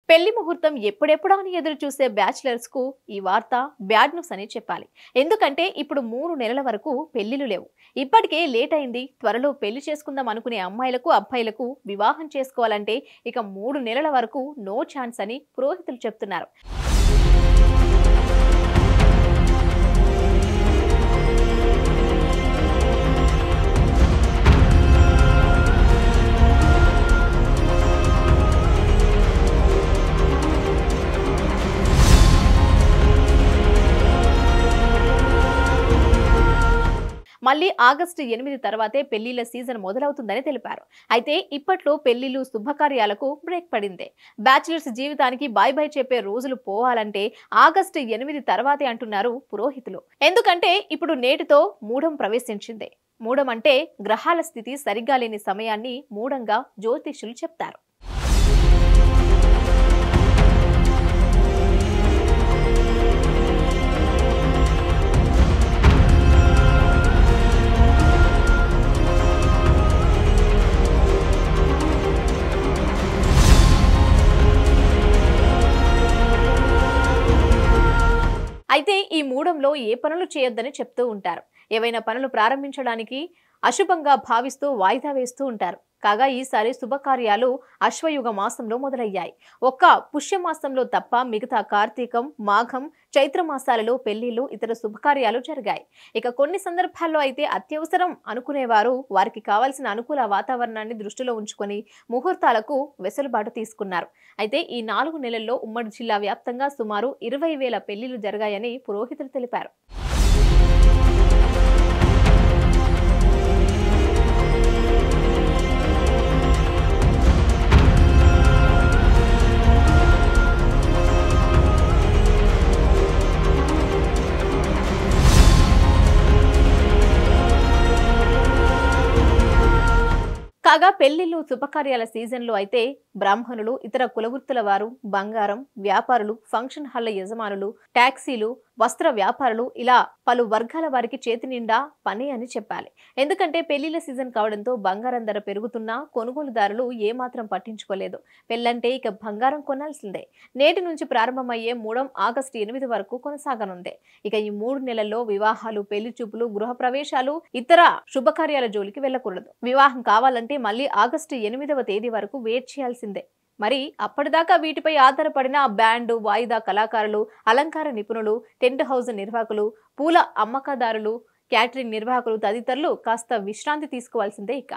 పెళ్లి ముహూర్తం ఎప్పుడెప్పుడా అని ఎదురు చూసే బ్యాచిలర్స్ కు ఈ వార్త బ్యాడ్ న్యూస్ అని చెప్పాలి. ఎందుకంటే ఇప్పుడు 3 నెలల వరకు పెళ్లిలు లేవు. ఇప్పటికే లేట్ అయింది. త్వరలో పెళ్లి చేసుకుందాం అనుకునే అమ్మాయిలకు, అబ్బాయిలకు వివాహం చేసుకోవాలంటే ఇక 3 నెలల వరకు నో ఛాన్స్ అని పురోహితులు చెప్తున్నారు. మళ్ళీ ఆగస్టు 8 తర్వాతే పెళ్లిళ్ల సీజన్ మొదలవుతుందని తెలిపారు. అయితే ఇప్పట్లో పెళ్లిళ్లు శుభకార్యాలకు బ్రేక్ పడింది. బ్యాచిలర్స్ జీవితానికి బై బై చెప్పే రోజులు పోవాలంటే ఆగస్టు 8 తర్వాతే అంటున్నారు పురోహితులు. ఎందుకంటే ఇప్పుడు నేటితో మూఢం ప్రవేశించింది. మూఢం అంటే గ్రహాల స్థితి సరిగ్గా లేని సమయాన్ని మూఢంగా జ్యోతిష్యులు చెప్తారు. అయితే ఈ మూడంలో ఏ పనులు చేయొద్దని చెప్తూ ఉంటారు. ఏవైనా పనులు ప్రారంభించడానికి అశుభంగా భావిస్తూ వాయిదా వేస్తూ ఉంటారు. కాగా ఈసారి శుభకార్యాలు అశ్వయుగ మాసంలో మొదలయ్యాయి. ఒక్క పుష్యమాసంలో తప్ప మిగతా కార్తీకం, మాఘం, చైత్ర మాసాలలో పెళ్లిళ్లు, ఇతర శుభకార్యాలు జరిగాయి. ఇక కొన్ని సందర్భాల్లో అయితే అత్యవసరం అనుకునేవారు వారికి కావాల్సిన అనుకూల వాతావరణాన్ని దృష్టిలో ఉంచుకొని ముహూర్తాలకు వెసులుబాటు తీసుకున్నారు. అయితే ఈ 4 నెలల్లో ఉమ్మడి జిల్లా వ్యాప్తంగా సుమారు 20,000 పెళ్లిళ్లు జరిగాయని పురోహితులు తెలిపారు. కాగా పెళ్లిళ్లు శుభకార్యాల సీజన్లో అయితే బ్రాహ్మణులు, ఇతర కులవృత్తుల వారు, బంగారం వ్యాపారులు, ఫంక్షన్ హాళ్ల యజమానులు, టాక్సీలు, వస్త్ర వ్యాపారులు ఇలా పలు వర్గాల వారికి చేతి నిండా పని అని చెప్పాలి. ఎందుకంటే పెళ్లిళ్ల సీజన్ కావడంతో బంగారం ధర పెరుగుతున్నా కొనుగోలుదారులు ఏమాత్రం పట్టించుకోలేదు. పెళ్లంటే ఇక బంగారం కొనాల్సిందే. నేటి నుంచి ప్రారంభమయ్యే మూడం ఆగస్టు 8 వరకు కొనసాగనుంది. ఇక ఈ 3 నెలల్లో వివాహాలు, పెళ్లి చూపులు, గృహ ప్రవేశాలు, ఇతర శుభకార్యాల జోలికి వెళ్లకూడదు. వివాహం కావాలంటే మళ్ళీ ఆగస్టు 8వ తేదీ వరకు వెయిట్ చేయాల్సిందే. మరి అప్పటిదాకా వీటిపై ఆధారపడిన బ్యాండ్, వాయిదా కళాకారులు, అలంకార నిపుణులు, టెంట్ హౌస్ నిర్వాహకులు, పూల అమ్మకదారులు, క్యాటరింగ్ నిర్వాహకులు తదితరులు కాస్త విశ్రాంతి తీసుకోవాల్సిందే ఇక.